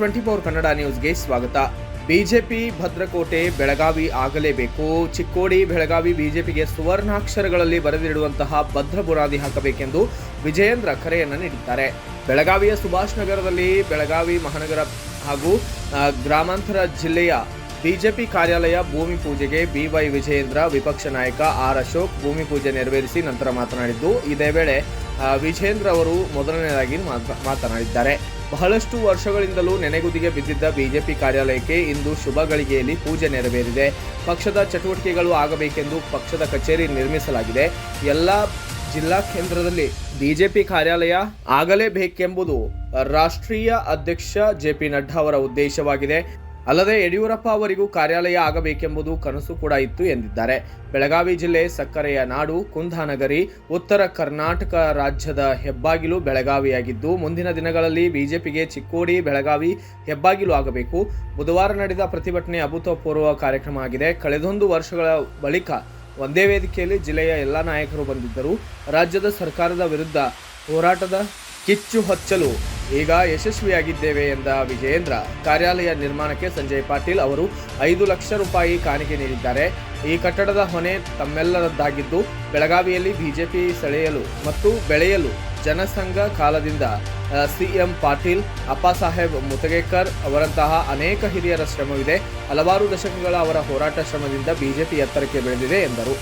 K24 Kannada ನ್ಯೂಸ್ಗೆ ಸ್ವಾಗತ. BJP ಭದ್ರಕೋಟೆ ಬೆಳಗಾವಿ ಆಗಲೇಬೇಕು. ಚಿಕ್ಕೋಡಿ ಬೆಳಗಾವಿ ಬಿಜೆಪಿಗೆ ಸುವರ್ಣಾಕ್ಷರಗಳಲ್ಲಿ ಬರೆದಿಡುವಂತಹ ಭದ್ರ ಬುನಾದಿ ಹಾಕಬೇಕೆಂದು ವಿಜಯೇಂದ್ರ ಕರೆಯನ್ನು ನೀಡಿದ್ದಾರೆ. ಬೆಳಗಾವಿಯ ಸುಭಾಷ್ ನಗರದಲ್ಲಿ ಬೆಳಗಾವಿ ಮಹಾನಗರ ಹಾಗೂ ಗ್ರಾಮಾಂತರ ಜಿಲ್ಲೆಯ ಬಿಜೆಪಿ ಕಾರ್ಯಾಲಯ ಭೂಮಿ ಪೂಜೆಗೆ ಬಿವೈ ವಿಜಯೇಂದ್ರ, ವಿಪಕ್ಷ ನಾಯಕ ಆರ್ ಅಶೋಕ್ ಭೂಮಿ ಪೂಜೆ ನೆರವೇರಿಸಿ ನಂತರ ಮಾತನಾಡಿದ್ದು, ಇದೇ ವೇಳೆ ವಿಜಯೇಂದ್ರ ಅವರು ಮೊದಲನೆಯದಾಗಿ ಮಾತನಾಡಿದ್ದಾರೆ. ಬಹಳಷ್ಟು ವರ್ಷಗಳಿಂದಲೂ ನೆನೆಗುದಿಗೆ ಬಿದ್ದಿದ್ದ ಬಿಜೆಪಿ ಕಾರ್ಯಾಲಯಕ್ಕೆ ಇಂದು ಶುಭ ಗಳಿಗೆಯಲ್ಲಿ ಪೂಜೆ ನೆರವೇರಿದೆ. ಪಕ್ಷದ ಚಟುವಟಿಕೆಗಳು ಆಗಬೇಕೆಂದು ಪಕ್ಷದ ಕಚೇರಿ ನಿರ್ಮಿಸಲಾಗಿದೆ. ಎಲ್ಲ ಜಿಲ್ಲಾ ಕೇಂದ್ರದಲ್ಲಿ ಬಿಜೆಪಿ ಕಾರ್ಯಾಲಯ ಆಗಲೇಬೇಕೆಂಬುದು ರಾಷ್ಟ್ರೀಯ ಅಧ್ಯಕ್ಷ ಜೆಪಿ ನಡ್ಡಾ ಅವರ ಉದ್ದೇಶವಾಗಿದೆ. ಅಲ್ಲದೆ ಯಡಿಯೂರಪ್ಪ ಅವರಿಗೂ ಕಾರ್ಯಾಲಯ ಆಗಬೇಕೆಂಬುದು ಕನಸು ಕೂಡ ಇತ್ತು ಎಂದಿದ್ದಾರೆ. ಬೆಳಗಾವಿ ಜಿಲ್ಲೆ ಸಕ್ಕರೆಯ ನಾಡು, ಕುಂದಾನಗರಿ, ಉತ್ತರ ಕರ್ನಾಟಕ ರಾಜ್ಯದ ಹೆಬ್ಬಾಗಿಲು ಬೆಳಗಾವಿಯಾಗಿದ್ದು, ಮುಂದಿನ ದಿನಗಳಲ್ಲಿ ಬಿಜೆಪಿಗೆ ಚಿಕ್ಕೋಡಿ ಬೆಳಗಾವಿ ಹೆಬ್ಬಾಗಿಲು ಆಗಬೇಕು. ಬುಧವಾರ ನಡೆದ ಪ್ರತಿಭಟನೆ ಅಭೂತಪೂರ್ವ ಕಾರ್ಯಕ್ರಮ ಆಗಿದೆ. ಕಳೆದೊಂದು ವರ್ಷಗಳ ಬಳಿಕ ಒಂದೇ ವೇದಿಕೆಯಲ್ಲಿ ಜಿಲ್ಲೆಯ ಎಲ್ಲ ನಾಯಕರು ಬಂದಿದ್ದರು. ರಾಜ್ಯದ ಸರ್ಕಾರದ ವಿರುದ್ಧ ಹೋರಾಟದ ಕಿಚ್ಚು ಹಚ್ಚಲು ಈಗ ಯಶಸ್ವಿಯಾಗಿದ್ದೇವೆ ಎಂದ ವಿಜಯೇಂದ್ರ, ಕಾರ್ಯಾಲಯ ನಿರ್ಮಾಣಕ್ಕೆ ಸಂಜಯ್ ಪಾಟೀಲ್ ಅವರು 5 ಲಕ್ಷ ರೂಪಾಯಿ ಕಾಣಿಕೆ ನೀಡಿದ್ದಾರೆ. ಈ ಕಟ್ಟಡದ ಹೊಣೆ ತಮ್ಮೆಲ್ಲರದ್ದಾಗಿದ್ದು, ಬೆಳಗಾವಿಯಲ್ಲಿ ಬಿಜೆಪಿ ಸೆಳೆಯಲು ಮತ್ತು ಬೆಳೆಯಲು ಜನಸಂಘ ಕಾಲದಿಂದ ಸಿಎಂ ಪಾಟೀಲ್, ಅಪ್ಪಾಸಾಹೇಬ್ ಮುತಗೇಕರ್ ಅವರಂತಹ ಅನೇಕ ಹಿರಿಯರ ಶ್ರಮವಿದೆ. ಹಲವಾರು ದಶಕಗಳ ಅವರ ಹೋರಾಟ ಶ್ರಮದಿಂದ ಬಿಜೆಪಿ ಎತ್ತರಕ್ಕೆ ಬೆಳೆದಿದೆ ಎಂದರು.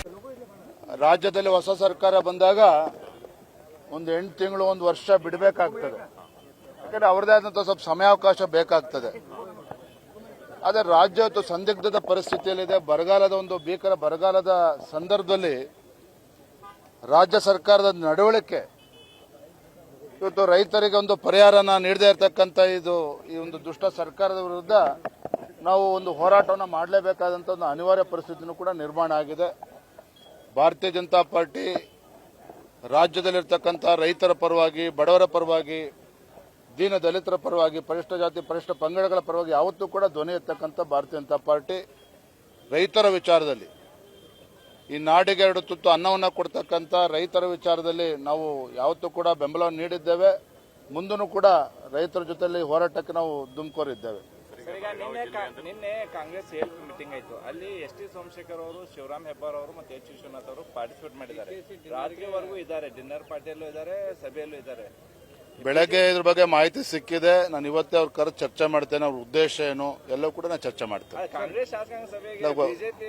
ರಾಜ್ಯದಲ್ಲಿ ಹೊಸ ಸರ್ಕಾರ ಬಂದಾಗ ಒಂದು 8 ತಿಂಗಳು, 1 ವರ್ಷ ಬಿಡಬೇಕಾಗ್ತದೆ. ಯಾಕಂದ್ರೆ ಅವರದೇ ಆದಂತಹ ಸ್ವಲ್ಪ ಸಮಯಾವಕಾಶ ಬೇಕಾಗ್ತದೆ. ಆದರೆ ರಾಜ್ಯ ಇವತ್ತು ಸಂದಿಗ್ಧದ ಪರಿಸ್ಥಿತಿಯಲ್ಲಿದೆ. ಬರಗಾಲದ ಒಂದು ಭೀಕರ ಬರಗಾಲದ ಸಂದರ್ಭದಲ್ಲಿ ರಾಜ್ಯ ಸರ್ಕಾರದ ನಡವಳಿಕೆ ಇವತ್ತು ರೈತರಿಗೆ ಒಂದು ಪರಿಹಾರನ ನೀಡದೇ ಇರತಕ್ಕಂಥ ಈ ಒಂದು ದುಷ್ಟ ಸರ್ಕಾರದ ವಿರುದ್ಧ ನಾವು ಒಂದು ಹೋರಾಟವನ್ನು ಮಾಡಲೇಬೇಕಾದಂಥ ಒಂದು ಅನಿವಾರ್ಯ ಪರಿಸ್ಥಿತಿನೂ ಕೂಡ ನಿರ್ಮಾಣ ಆಗಿದೆ. ಭಾರತೀಯ ಜನತಾ ಪಾರ್ಟಿ ರಾಜ್ಯದಲ್ಲಿರ್ತಕ್ಕಂಥ ರೈತರ ಪರವಾಗಿ, ಬಡವರ ಪರವಾಗಿ, ದೀನ ದಲಿತರ ಪರವಾಗಿ, ಪರಿಶಿಷ್ಟ ಜಾತಿ ಪರಿಶಿಷ್ಟ ಪಂಗಡಗಳ ಪರವಾಗಿ ಯಾವತ್ತೂ ಕೂಡ ಧ್ವನಿ ಎತ್ತಕ್ಕಂಥ ಭಾರತೀಯ ಜನತಾ ಪಾರ್ಟಿ ರೈತರ ವಿಚಾರದಲ್ಲಿ, ಈ ನಾಡಿಗೆ 2 ತುತ್ತು ಅನ್ನವನ್ನು ಕೊಡ್ತಕ್ಕಂಥ ರೈತರ ವಿಚಾರದಲ್ಲಿ ನಾವು ಯಾವತ್ತೂ ಕೂಡ ಬೆಂಬಲವನ್ನು ನೀಡಿದ್ದೇವೆ. ಮುಂದೂ ಕೂಡ ರೈತರ ಜೊತೆಯಲ್ಲಿ ಹೋರಾಟಕ್ಕೆ ನಾವು ದುಮ್ಕೋರಿದ್ದೇವೆ. ನಿನ್ನೆ ಕಾಂಗ್ರೆಸ್ ಹೇಲ್ ಮೀಟಿಂಗ್ ಆಯ್ತು. ಅಲ್ಲಿ ಎಸ್ ಟಿ ಸೋಮಶೇಖರ್ ಅವರು, ಶಿವರಾಮ್ ಹೆಬ್ಬಾರ್ ಅವರು ಮತ್ತು ಎಚ್ ವಿಶ್ವನಾಥ್ ಅವರು ಪಾರ್ಟಿಸಿಪೇಟ್ ಮಾಡಿದ್ದಾರೆ. ರಾತ್ರಿವರೆಗೂ ಇದ್ದಾರೆ, ಡಿನ್ನರ್ ಪಾರ್ಟಿಯಲ್ಲೂ ಇದ್ದಾರೆ, ಸಭೆಯಲ್ಲೂ ಇದ್ದಾರೆ. ಬೆಳಗ್ಗೆ ಇದ್ರ ಬಗ್ಗೆ ಮಾಹಿತಿ ಸಿಕ್ಕಿದೆ. ನಾನು ಇವತ್ತೇ ಅವ್ರ ಕರೆದು ಚರ್ಚೆ ಮಾಡ್ತೇನೆ. ಅವ್ರ ಉದ್ದೇಶ ಏನು ಎಲ್ಲವೂ ಕೂಡ ನಾನು ಚರ್ಚೆ ಮಾಡ್ತೇನೆ. ಕಾಂಗ್ರೆಸ್ ಶಾಸಕಾಂಗ ಸಭೆಗೆ ಬಿಜೆಪಿ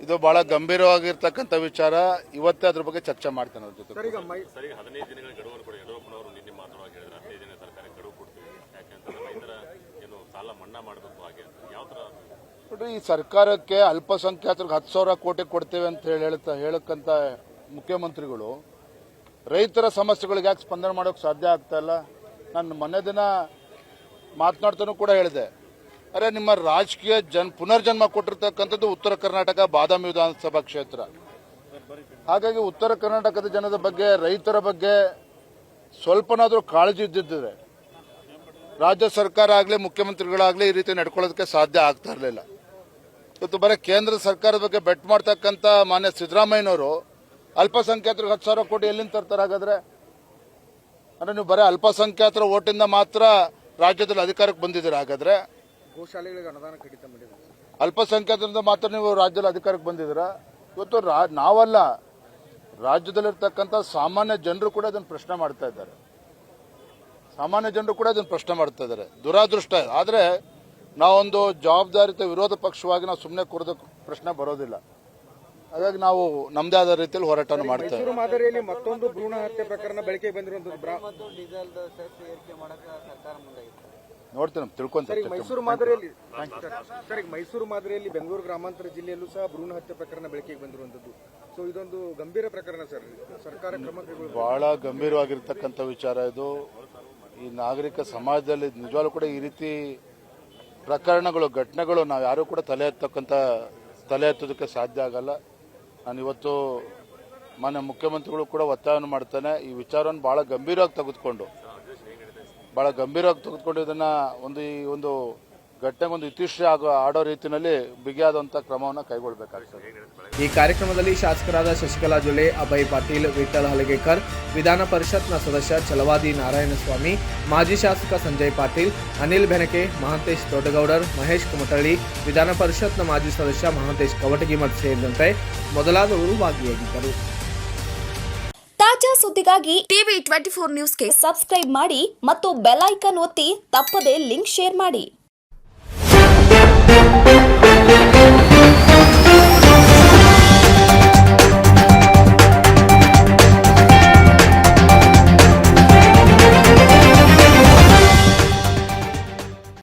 ಇದು ಬಹಳ ಗಂಭೀರವಾಗಿರ್ತಕ್ಕಂಥ ವಿಚಾರ. ಇವತ್ತೇ ಅದ್ರ ಬಗ್ಗೆ ಚರ್ಚೆ ಮಾಡ್ತೇನೆ ಅವ್ರ ಜೊತೆ. 15 ದಿನಗಳ ಗಡುವನ್ನು ಕೊಡಿ. ಯಡಿಯೂರಪ್ಪನವರು ನಿನ್ನೆ ಮಾತನಾಡಿ ಹೇಳಿದ್ರೆ 15 ದಿನ ಸರ್ಕಾರಕ್ಕೆ ಗಡುವು ಕೊಡ್ತೀವಿ, ಯಾಕೆಂತಂದ್ರೆ ರೈತರ ಏನು ಸಾಲ ಮನ್ನಾ ಮಾಡಬೇಕು ಹಾಗೆ ಅಂತ. ಯಾವ ತರ ನೋಡ್ರಿ, ಈ ಸರ್ಕಾರಕ್ಕೆ ಅಲ್ಪಸಂಖ್ಯಾತರಿಗೆ 10,000 ಕೋಟಿ ಕೊಡ್ತೇವೆ ಅಂತ ಹೇಳಕ್ಕಂತ ಮುಖ್ಯಮಂತ್ರಿಗಳು ರೈತರ ಸಮಸ್ಯೆಗಳಿಗೆ ಯಾಕೆ ಸ್ಪಂದನೆ ಮಾಡೋಕೆ ಸಾಧ್ಯ ಆಗ್ತಾ ಇಲ್ಲ? ನಾನು ಮೊನ್ನೆ ದಿನ ಮಾತನಾಡ್ತಾನೂ ಕೂಡ ಹೇಳಿದೆ, ಅರೆ ನಿಮ್ಮ ರಾಜಕೀಯ ಪುನರ್ಜನ್ಮ ಕೊಟ್ಟಿರ್ತಕ್ಕಂಥದ್ದು ಉತ್ತರ ಕರ್ನಾಟಕ ಬಾದಾಮಿ ವಿಧಾನಸಭಾ ಕ್ಷೇತ್ರ. ಹಾಗಾಗಿ ಉತ್ತರ ಕರ್ನಾಟಕದ ಜನದ ಬಗ್ಗೆ, ರೈತರ ಬಗ್ಗೆ ಸ್ವಲ್ಪನಾದರೂ ಕಾಳಜಿ ಇದ್ದಿದ್ದರೆ ರಾಜ್ಯ ಸರ್ಕಾರ ಆಗಲಿ, ಮುಖ್ಯಮಂತ್ರಿಗಳಾಗಲಿ ಈ ರೀತಿ ನಡ್ಕೊಳ್ಳೋದಕ್ಕೆ ಸಾಧ್ಯ ಆಗ್ತಾ ಇರಲಿಲ್ಲ. ಇವತ್ತು ಬರೀ ಕೇಂದ್ರ ಸರ್ಕಾರದ ಬಗ್ಗೆ ಬೆಟ್ ಮಾಡ್ತಕ್ಕಂಥ ಮಾನ್ಯ ಸಿದ್ದರಾಮಯ್ಯನವರು ಅಲ್ಪಸಂಖ್ಯಾತರಿಗೆ 10,000 ಕೋಟಿ ಎಲ್ಲಿಂದ ತರ್ತಾರೆ? ಹಾಗಾದ್ರೆ ಅಂದ್ರೆ ನೀವು ಬರೀ ಅಲ್ಪಸಂಖ್ಯಾತರ ಓಟಿಂದ ಮಾತ್ರ ರಾಜ್ಯದಲ್ಲಿ ಅಧಿಕಾರಕ್ಕೆ ಬಂದಿದ್ದೀರಾ? ಹಾಗಾದ್ರೆ ಗೋಶಾಲೆಗಳಿಗೆ ಅನುದಾನ ಕಡಿತ ಮಾಡಿದ್ದಾರೆ. ಅಲ್ಪಸಂಖ್ಯಾತರಿಂದ ಮಾತ್ರ ನೀವು ರಾಜ್ಯದಲ್ಲಿ ಅಧಿಕಾರಕ್ಕೆ ಬಂದಿದ್ದೀರಾ? ಇವತ್ತು ನಾವಲ್ಲ, ರಾಜ್ಯದಲ್ಲಿರ್ತಕ್ಕಂಥ ಸಾಮಾನ್ಯ ಜನರು ಕೂಡ ಇದನ್ನು ಪ್ರಶ್ನೆ ಮಾಡ್ತಾ ಇದ್ದಾರೆ. ದುರಾದೃಷ್ಟ. ಆದರೆ ನಾವೊಂದು ಜವಾಬ್ದಾರಿತ ವಿರೋಧ ಪಕ್ಷವಾಗಿ ನಾವು ಸುಮ್ಮನೆ ಕೂರದ ಪ್ರಶ್ನೆ ಬರೋದಿಲ್ಲ. ಹಾಗಾಗಿ ನಾವು ನಮ್ಮದೇ ಆದ ರೀತಿಯಲ್ಲಿ ಹೋರಾಟ ಮಾಡ್ತೇವೆ. ಮೈಸೂರು ಮಾದರಿಯಲ್ಲಿ ಮತ್ತೊಂದು ಭ್ರೂಣ ಹತ್ಯೆ ಪ್ರಕರಣ ಬೆಳಕಿಗೆ ಬಂದಿರುವಂತದ್ದು ನೋಡ್ತೇನೆ, ತಿಳ್ಕೊಂತೀನಿ. ಮೈಸೂರು ಮಾದರಿಯಲ್ಲಿ ಬೆಂಗಳೂರು ಗ್ರಾಮಾಂತರ ಜಿಲ್ಲೆಯಲ್ಲೂ ಸಹ ಭ್ರೂಣ ಹತ್ಯೆ ಪ್ರಕರಣ ಬೆಳಕಿಗೆ ಬಂದಿರುವಂತದ್ದು. ಸೊ ಇದೊಂದು ಗಂಭೀರ ಪ್ರಕರಣ ಸರ್. ಸರ್ಕಾರ ಕ್ರಮ ಬಹಳ ಗಂಭೀರವಾಗಿರ್ತಕ್ಕಂಥ ವಿಚಾರ ಇದು. ಈ ನಾಗರಿಕ ಸಮಾಜದಲ್ಲಿ ನಿಜವಾಗ್ಲೂ ಕೂಡ ಈ ರೀತಿ ಪ್ರಕರಣಗಳು, ಘಟನೆಗಳು ನಾವು ಯಾರು ಕೂಡ ತಲೆ ಎತ್ತೋದಕ್ಕೆ ಸಾಧ್ಯ ಆಗಲ್ಲ. ನಾನು ಇವತ್ತು ಮಾನ್ಯ ಮುಖ್ಯಮಂತ್ರಿಗಳು ಕೂಡ ಒತ್ತಾಯವನ್ನು ಮಾಡ್ತಾನೆ, ಈ ವಿಚಾರವನ್ನು ಬಹಳ ಗಂಭೀರವಾಗಿ ತೆಗೆದುಕೊಂಡು ಇದನ್ನ ಒಂದು ಘಟನೆಗೊಂದು ಇತಿಶ್ರೀ ಆಡೋ ರೀತಿಯಲ್ಲಿ ಬಿಗಿಯಾದಂಥ ಕ್ರಮವನ್ನು ಕೈಗೊಳ್ಳಬೇಕಾಗ್ತದೆ. ಈ ಕಾರ್ಯಕ್ರಮದಲ್ಲಿ ಶಾಸಕರಾದ ಶಶಿಕಲಾ ಜೊಲ್ಲೆ, ಅಭಯ್ ಪಾಟೀಲ್, ವಿಠ್ಠಲ್ ಹಲಗೇಕರ್, ವಿಧಾನ ಪರಿಷತ್ನ ಸದಸ್ಯ ಛಲವಾದಿ ನಾರಾಯಣಸ್ವಾಮಿ, ಮಾಜಿ ಶಾಸಕ ಸಂಜಯ್ ಪಾಟೀಲ್, ಅನಿಲ್ ಬೆನಕೆ, ಮಹಾಂತೇಶ್ ದೊಡ್ಡಗೌಡರ್, ಮಹೇಶ್ ಕುಮಟಳ್ಳಿ, ವಿಧಾನ ಪರಿಷತ್ನ ಮಾಜಿ ಸದಸ್ಯ ಮಹಾಂತೇಶ್ ಕವಟಗಿಮಠ್ ಸೇರಿದಂತೆ ಮೊದಲಾದವರು ಭಾಗಿಯಾಗಿದ್ದರು. ತಾಜಾ ಸುದ್ದಿಗಾಗಿ ಟಿವಿ 24 ನ್ಯೂಸ್ಗೆ ಸಬ್ಸ್ಕ್ರೈಬ್ ಮಾಡಿ ಮತ್ತು ಬೆಲ್ ಐಕಾನ್ ಒತ್ತಿ ತಪ್ಪದೇ ಲಿಂಕ್ ಶೇರ್ ಮಾಡಿ.